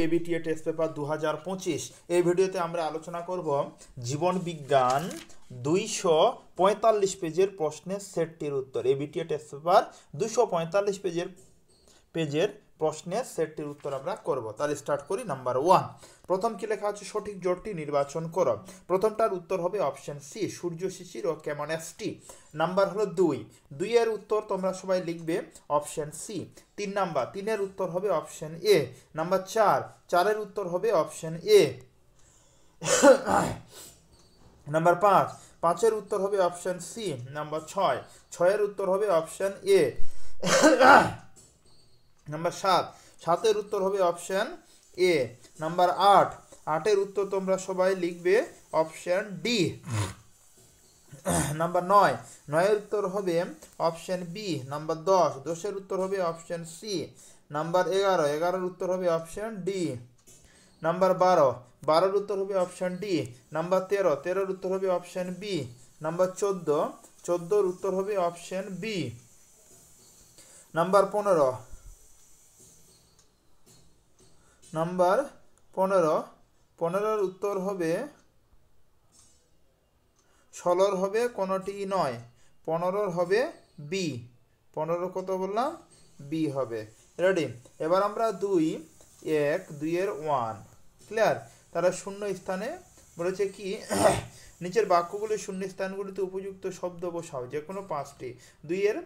ABTA test paper 2025। এই ভিডিওতে আমরা আলোচনা করব জীবন বিজ্ঞান 245 পেজের প্রশ্নের সেটটির উত্তর। এবিটিএ টেস্ট পেপার 245 পেজের প্রশ্নের সেটটির উত্তর আমরা করব। তাহলে স্টার্ট করি। নাম্বার 1, প্রথম কি লেখা আছে? সঠিক জোটটি নির্বাচন করো। প্রথমটার উত্তর হবে অপশন সি, সূর্য শিশির ও কেমনেসটি। নাম্বার হলো 2 এর উত্তর তোমরা সবাই লিখবে অপশন সি। 3 নাম্বার, 3 এর উত্তর হবে অপশন এ। নাম্বার 4 এর উত্তর হবে অপশন এ। নাম্বার 5 এর উত্তর হবে অপশন সি। নাম্বার 6 এর উত্তর হবে অপশন এ। নাম্বার 7 এর উত্তর হবে অপশন এ। নাম্বার 8 এর উত্তর তোমরা সবাই লিখবে অপশন ডি। নাম্বার 9 এর উত্তর হবে অপশন বি। নাম্বার 10 এর উত্তর হবে অপশন সি। নাম্বার 11 এর উত্তর হবে অপশন ডি। নাম্বার 12 এর উত্তর হবে অপশন ডি। নাম্বার 13 এর উত্তর হবে অপশন বি। নাম্বার 14 এর উত্তর হবে অপশন বি। নাম্বার 15 এর উত্তর হবে 16 হবে কোনটি নয়, 15 হবে বি। 15 কত বললাম? বি হবে। রেডি? এবার আমরা 2 এর 1 ক্লিয়ার। তারা শূন্য স্থানে বলেছে কি নিচের বাক্যগুলি শূন্য স্থানগুলিতে উপযুক্ত শব্দ বসাও, যে কোনো 5টি। 2 এর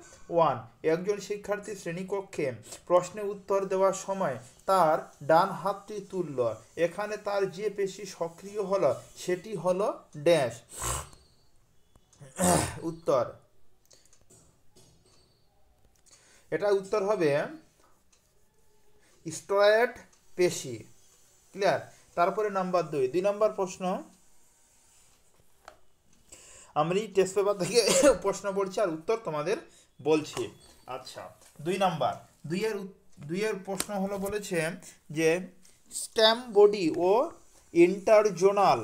1, একজন শিক্ষার্থী শ্রেণীকক্ষে প্রশ্নে উত্তর দেওয়ার সময় তার ডান হাতটি তুলল। এখানে তার যে পেশি সক্রিয় হলো সেটি হলো ড্যাশ। উত্তর, এটা উত্তর হবে স্ট্রয়েড পেশি। ক্লিয়ার? তারপরে নাম্বার 2 নম্বর প্রশ্ন, আমি টেস্ট পেপার থেকে প্রশ্ন পড়ছি আর উত্তর তোমাদের বলছি। আচ্ছা, 2 নাম্বার, 2 এর প্রশ্ন হলো বলেছে যে স্টেম বডি ও ইন্টারজোনাল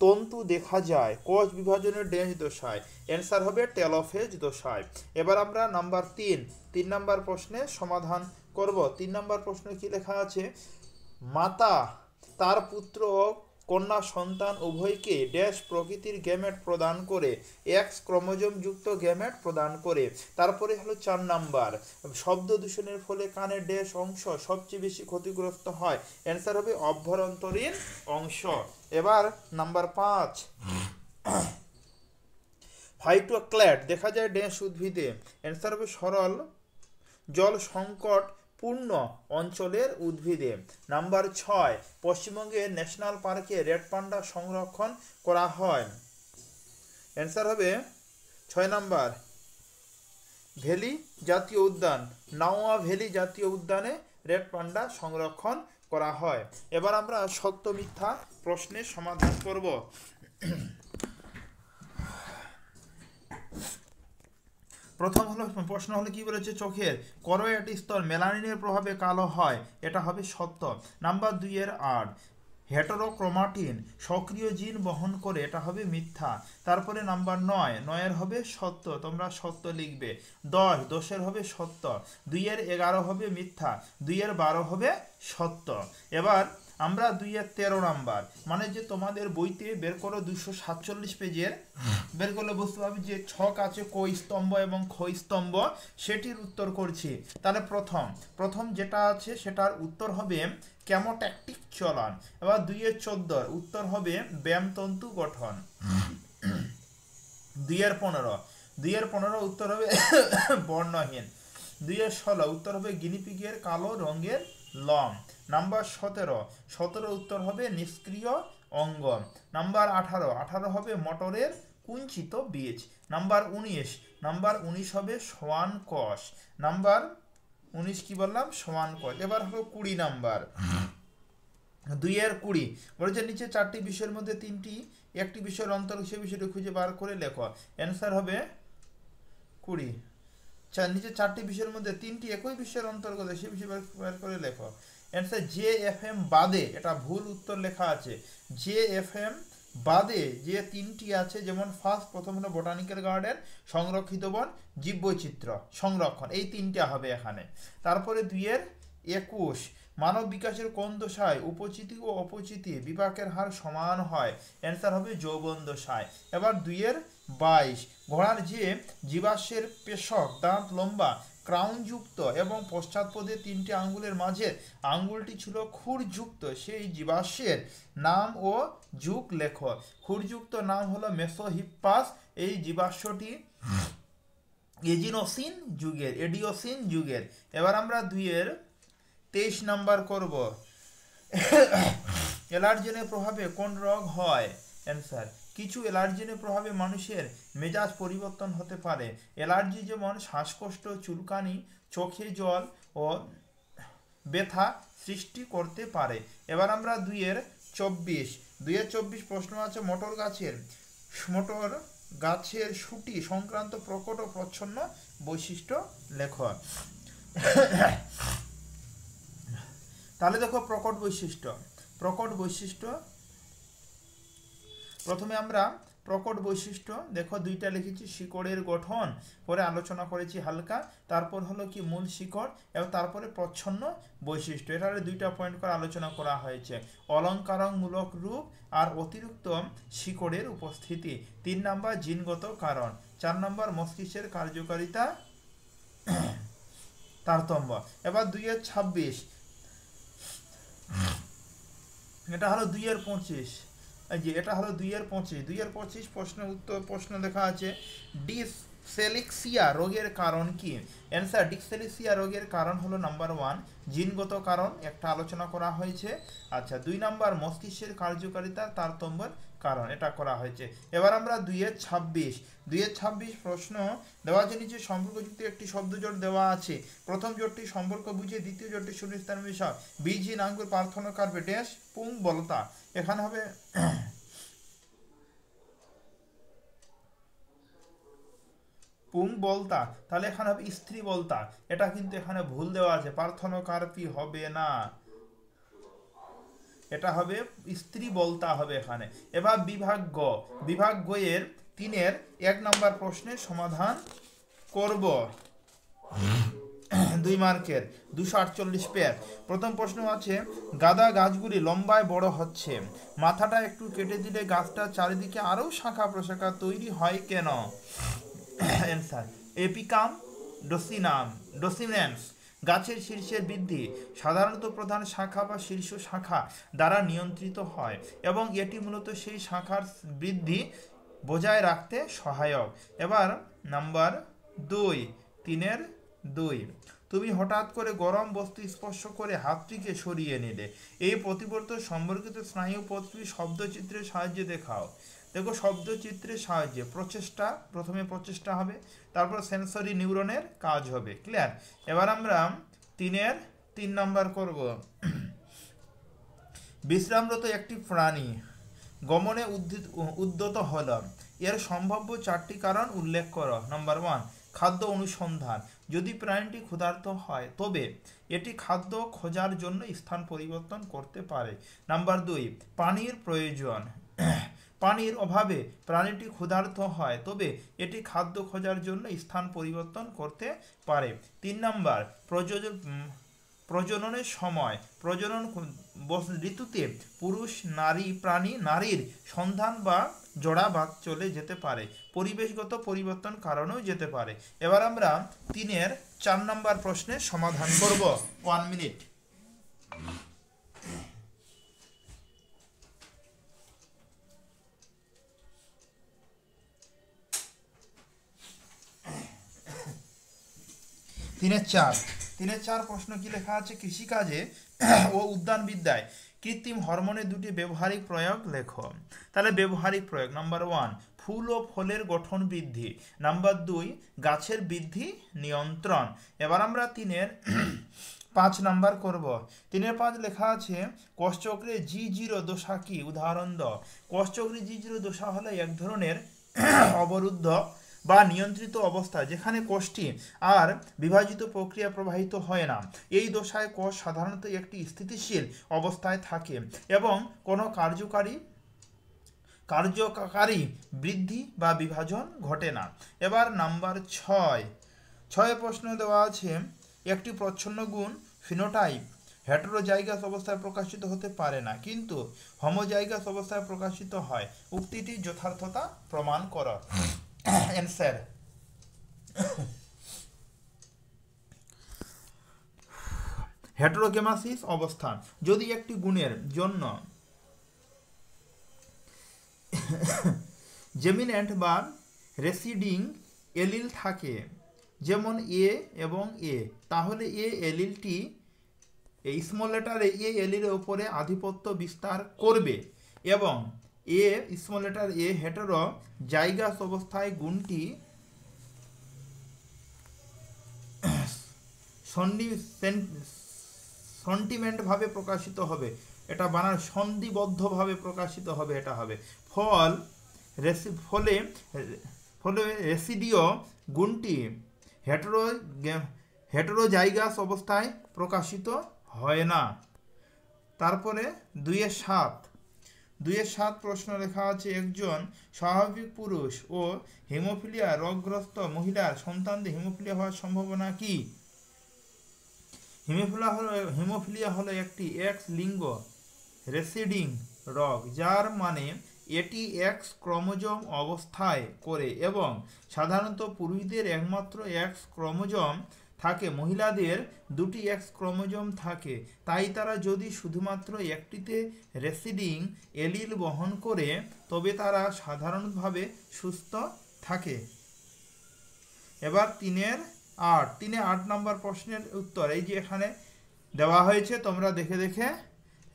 তন্তু দেখা যায় কোষ বিভাজনের ড্যাশ দশায়। অ্যান্সার হবে টেলোফেজ দশায়। এবার আমরা নাম্বার 3 নাম্বার প্রশ্নের সমাধান করব। 3 নাম্বার প্রশ্ন কি লেখা আছে? মাতা তার পুত্র ও কন্যা সন্তান উভয়কে ড্যাশ প্রকৃতির গ্যামেট প্রদান করে, এক্স ক্রোমোজোম যুক্ত গ্যামেট প্রদান করে। তারপরে হলো 4 নাম্বার, শব্দ দূষণের ফলে কানের ড্যাশ অংশ সবচেয়ে বেশি ক্ষতিগ্রস্ত হয়। অ্যান্সার হবে অভ্যন্তরীণ অংশ। এবার নাম্বার 5, ফাইটোক্ল্যাড দেখা যায় ড্যাশ উদ্ভিদে। অ্যান্সার হবে সরল জল সংকট পূর্ণ অঞ্চলের উদ্ভিদে। নাম্বার 6, পশ্চিমবঙ্গের ন্যাশনাল পার্কে রেড পান্ডা সংরক্ষণ করা হয়। অ্যান্সার হবে 6 নাম্বার, ভ্যালি জাতীয় উদ্যান, নাওয়া ভ্যালি জাতীয় উদ্যানে রেড পান্ডা সংরক্ষণ করা হয়। এবার আমরা সত্য মিথ্যা প্রশ্নের সমাধান করব। প্রথম হলো প্রশ্ন হলো কি বলেছে? চোখের করোয়েটি স্তর মেলানিনের প্রভাবে কালো হয়, এটা হবে সত্য। নাম্বার 2 এর 8, হেটেরোক্রোমাটিন সক্রিয় জিন বহন করে, এটা হবে মিথ্যা। তারপরে নাম্বার 9 এর হবে সত্য, তোমরা সত্য লিখবে। 10 এর হবে সত্য। 2 এর 11 হবে মিথ্যা। 2 এর 12 হবে সত্য। এবার আমরা 2 এর 13 নাম্বার, মানে যে তোমাদের বইতে বের করো 247 পেজের, বের করলে বুঝতে পারবে যে ছক আছে ক স্তম্ভ এবং খ স্তম্ভ, সেটির উত্তর করছি। তাহলে প্রথম যেটা আছে সেটার উত্তর হবে কেমোট্যাকটিক চলন। এবার 2 এর 14 উত্তর হবে ব্যায়ামতন্তু গঠন। 2 এর 15 উত্তর হবে বর্ণহীন। 2 এর 16 উত্তর হবে গিনিপিগের কালো রঙের লম। নাম্বার 17 উত্তর হবে নিষ্ক্রিয় অঙ্গ। নাম্বার 18 হবে মটরের কুঞ্চিত বীজ। নাম্বার 19 হবে সোয়ান কোষ। নাম্বার 19 কি বললাম? সোয়ান কোষ। এবার হলো 20 নাম্বার, 2 এর 20 বলেছে নিচে 4টি বিষয়ের মধ্যে 3টি একটি বিষয়ের অন্তর্গত, সে বিষয়টি খুঁজে বার করে লেখো। অ্যান্সার হবে 20। নিচে 4টি বিষয়ের মধ্যে 3টি একই বিষয়ের অন্তর্গত, সে বিষয় বার করে লেখো। অ্যান্সার JFM বাদে, এটা ভুল উত্তর লেখা আছে। JFM বাদে যে 3টি আছে, যেমন প্রথম হলো বোটানিক্যাল গার্ডেন, সংরক্ষিত বন, জীববৈচিত্র্য সংরক্ষণ, এই 3টা হবে এখানে। তারপরে 2 এর 21 মানব বিকাশের কোন দশায় উপচিতি ও অপচিতি বিপাকের হার সমান হয়? অ্যান্সার হবে যৌবন দশায়। এবার 2-22, ঘোড়ার যে জীবাশ্মের পেশক দাঁত লম্বা ক্রাউনযুক্ত এবং পশ্চাৎপদে 3টি আঙ্গুলের মাঝে আঙ্গুলটি ছিল খুরযুক্ত, সেই জীবাশ্মের নাম ও যুগ লেখ। খুরযুক্ত নাম হলো মেসোহিপ্পাস। এই জীবাশ্মটি এডিওসিন যুগের। এবার আমরা 2-23 নাম্বার করব। অ্যালার্জেনের প্রভাবে কোন রোগ হয়? অ্যান্সার, কিছু অ্যালার্জেনের প্রভাবে মানুষের মেজাজ পরিবর্তন হতে পারে। অ্যালার্জি যেমন শ্বাসকষ্ট, চুলকানি, চোখে জল ও ব্যথা সৃষ্টি করতে পারে। এবার আমরা 2-24 প্রশ্ন আছে মটর গাছের শুটি সংক্রান্ত প্রকট ও প্রচ্ছন্ন বৈশিষ্ট্য লেখ। তাহলে দেখো প্রকট বৈশিষ্ট্য প্রথমে আমরা প্রকট বৈশিষ্ট্য দেখো 2টা লিখেছি, শিকড়ের গঠন, পরে আলোচনা করেছি হালকা, তারপর হলো কি মূল শিকড়, এবং তারপরে প্রচ্ছন্ন বৈশিষ্ট্য। এটারে 2টা পয়েন্ট করে আলোচনা করা হয়েছে, অলঙ্কারমূলক রূপ আর অতিরিক্ত শিকড়ের উপস্থিতি। 3 নাম্বার জিনগত কারণ। 4 নাম্বার মস্তিষ্কের কার্যকারিতা তারতম্য। এবার 2-26, এটা হলো 2-25, এটা হলো 2-25 প্রশ্ন দেখা আছে, ডিসলেক্সিয়া রোগের কারণ কি? অ্যান্সার, ডিসলেক্সিয়া রোগের কারণ হলো নাম্বার 1 জিনগত কারণ, একটা আলোচনা করা হয়েছে। আচ্ছা, 2 নাম্বার মস্তিষ্কের কার্যকারিতার তারতম্যের কারণ, এটা করা হয়েছে। এবার আমরা 2-26 প্রশ্ন দেওয়া আছে, নিচে সম্পর্কযুক্ত একটি শব্দজোট দেওয়া আছে। প্রথম জোটটি সম্পর্ক বুঝে, দ্বিতীয় জোটটি শূন্যস্থান মিশাও। বীজহীন আঙ্গুর প্রার্থনা কারবে ড্যাশ পুং বলতা। এখানে হবে পুং বলতা, তাহলে এখানে হবে স্ত্রী বলতা। এটা কিন্তু এখানে ভুল দেওয়া আছে, পার্থনকার্পি হবে না, এটা হবে স্ত্রী বলতা হবে এখানে। এবার বিভাগ গ এর 3-1 নাম্বার প্রশ্নের সমাধান করব, 2 মার্কের 248 পেজ। প্রথম প্রশ্ন আছে, গাদা গাছগুলি লম্বায় বড় হচ্ছে, মাথাটা একটু কেটে দিলে গাছটার চারিদিকে আরও শাখা প্রশাখা তৈরি হয় কেন? অ্যান্সার, এপিকাম ডোসিনেন্স। গাছের শীর্ষের বৃদ্ধি সাধারণত প্রধান শাখা বা শীর্ষ শাখা দ্বারা নিয়ন্ত্রিত হয় এবং এটি মূলত সেই শাখার বৃদ্ধি বজায় রাখতে সহায়ক। এবার নাম্বার 3-2, তুমি হঠাৎ করে গরম বস্তু স্পর্শ করে হাতটিকে সরিয়ে নিলে, এই প্রতিবর্তন সম্পর্কিত স্নায়ু পদ্ধতি শব্দচিত্রের সাহায্যে দেখাও। দেখো, শব্দচিত্রের সাহায্যে প্রথমে প্রচেষ্টা হবে, তারপর সেন্সরি নিউরনের কাজ হবে। ক্লিয়ার? এবার আমরা 3 নাম্বার করব। বিশ্রামরত একটি প্রাণী গমনে উদ্যত হল, এর সম্ভাব্য 4টি কারণ উল্লেখ করো। নাম্বার 1, খাদ্য অনুসন্ধান। যদি প্রাণীটি ক্ষুধার্ত হয় তবে এটি খাদ্য খোঁজার জন্য স্থান পরিবর্তন করতে পারে। নাম্বার 2, পানির প্রয়োজন। পানির অভাবে প্রাণীটি ক্ষুধার্ত হয় তবে এটি খাদ্য খোঁজার জন্য স্থান পরিবর্তন করতে পারে। 3 নাম্বার, প্রজননের সময়। প্রজনন ঋতুতে পুরুষ নারীর সন্ধান বা জোড়া বাদ চলে যেতে পারে। পরিবেশগত পরিবর্তন কারণেও যেতে পারে। এবার আমরা 4 নাম্বার প্রশ্নের সমাধান করব। 1 মিনিট। তিনের চার প্রশ্ন কি লেখা আছে, কৃষিকাজে ও উদ্যানবিদ্যায় কৃত্রিম হরমোনের 2টি ব্যবহারিক প্রয়োগ লেখো। তাহলে ব্যবহারিক প্রয়োগ, নাম্বার 1, ফুল ও ফলের গঠন বৃদ্ধি। নাম্বার 2, গাছের বৃদ্ধি নিয়ন্ত্রণ। এবার আমরা 5 নাম্বার করব। 5 লেখা আছে, কোষচক্রে G0 দশা কি? উদাহরণ দাও। কোষচক্রে G0 দশা হলো এক ধরনের অবরুদ্ধ বা নিয়ন্ত্রিত অবস্থা যেখানে কোষটি আর বিভাজিত প্রক্রিয়া প্রবাহিত হয় না। এই দশায় কোষ সাধারণত একটি স্থিতিশীল অবস্থায় থাকে এবং কোনো কার্যকারী বৃদ্ধি বা বিভাজন ঘটে না। এবার নাম্বার 6 প্রশ্ন দেওয়া আছে, একটি প্রচ্ছন্ন গুণ ফিনোটাইপ হেটেরোজাইগাস অবস্থায় প্রকাশিত হতে পারে না, কিন্তু হোমোজাইগাস অবস্থায় প্রকাশিত হয়। উক্তিটি যথার্থতা প্রমাণ করো। অ্যান্সার, হেটেরোগেমাসিস অবস্থান, যদি একটি গুণের জন্য জেমিন্যান্ট বা রেসিডিং এলিল থাকে, যেমন এ এবং এ, তাহলে এ এলিলটি এই স্মল লেটার এ এলিলের উপরে আধিপত্য বিস্তার করবে এবং a small letter A heterozygous অবস্থায় গুণটি সেন্টিমেন্ট ভাবে প্রকাশিত হবে। এটা বানার সন্ধিবদ্ধভাবে প্রকাশিত হবে, এটা হবে। ফলে রেসিডিও গুণটি হেটেরোজাইগাস অবস্থায় প্রকাশিত হয় না। তারপরে 2-7 প্রশ্ন লেখা আছে, একজন স্বাভাবিক পুরুষ ও হিমোফিলিয়া রোগগ্রস্ত মহিলার সন্তানদের হিমোফিলিয়া হওয়ার সম্ভাবনা কি? হিমোফিলিয়া হলো একটি এক্স লিঙ্গ রেসিডিং রোগ, যার মানে এটি এক্স ক্রোমোজোম অবস্থায় করে এবং সাধারণত পুরুষদের একমাত্র এক্স ক্রোমোজোম থাকে, মহিলাদের দুটি এক্স ক্রোমোজোম থাকে। তাই তারা যদি শুধুমাত্র একটিতে রেসিডিং এলিল বহন করে তবে তারা সাধারণভাবে সুস্থ থাকে। এবার 3-8 নম্বর প্রশ্নের উত্তর এই যে এখানে দেওয়া হয়েছে, তোমরা দেখে দেখে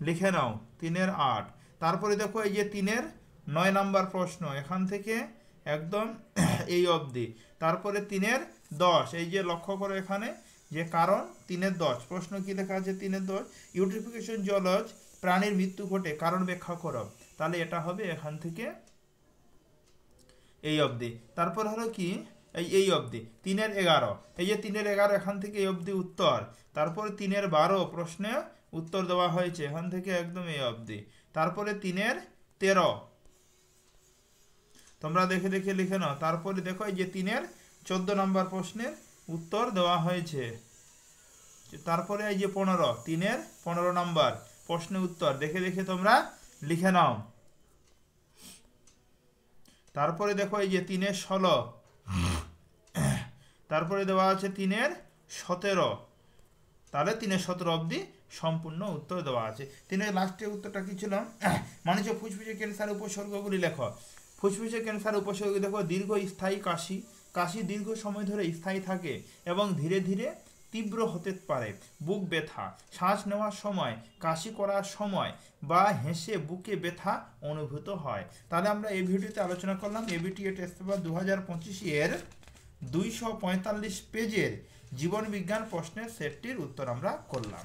লিখে নাও। 3-8। তারপরে দেখো এই যে 3-9 নম্বর প্রশ্ন, এখান থেকে একদম এই অবধি। তারপরে 3-10, এই যে লক্ষ্য করো এখানে যে কারণ। 3-10 প্রশ্ন কি লেখা আছে? 3-10, ইউট্রিফিকেশন জলজ প্রাণীর মৃত্যু ঘটে, কারণ ব্যাখ্যা করো। তাহলে এটা হবে এখান থেকে এই অবধি। তারপর হলো কি এই অবধি 3-11, এই যে 3-11 এখান থেকে এই অবধি উত্তর। তারপরে 3-12 প্রশ্নে উত্তর দেওয়া হয়েছে এখান থেকে একদম এই অবধি। তারপরে 3-13 তোমরা দেখে দেখে লিখে নাও। তারপরে দেখো এই যে 3-14 নম্বর প্রশ্নের উত্তর দেওয়া হয়েছে। তারপরে এই যে 15 নম্বর প্রশ্নের উত্তর দেখে দেখে তোমরা লিখে নাও। তারপরে দেখো এই যে 3-16, তারপরে দেওয়া আছে 3-17, তাহলে 3-17 অবধি সম্পূর্ণ উত্তর দেওয়া আছে। 3-এর লাস্টের উত্তরটা কি ছিল? মানুষের ফুসফুসে ক্যান্সার উপসর্গগুলি লেখো। ফুসফুসে ক্যান্সার উপসর্গ দেখো, দীর্ঘস্থায়ী কাশি দীর্ঘ সময় ধরে স্থায়ী থাকে এবং ধীরে ধীরে তীব্র হতে পারে। বুক ব্যথা, শ্বাস নেওয়ার সময়, কাশি করার সময় বা হেসে বুকে ব্যথা অনুভূত হয়। তাহলে আমরা এই ভিডিওতে আলোচনা করলাম এবিটিএ টেস্ট পেপার 2025 এর 245 পেজের জীবন বিজ্ঞান প্রশ্নের সেটটির উত্তর আমরা করলাম।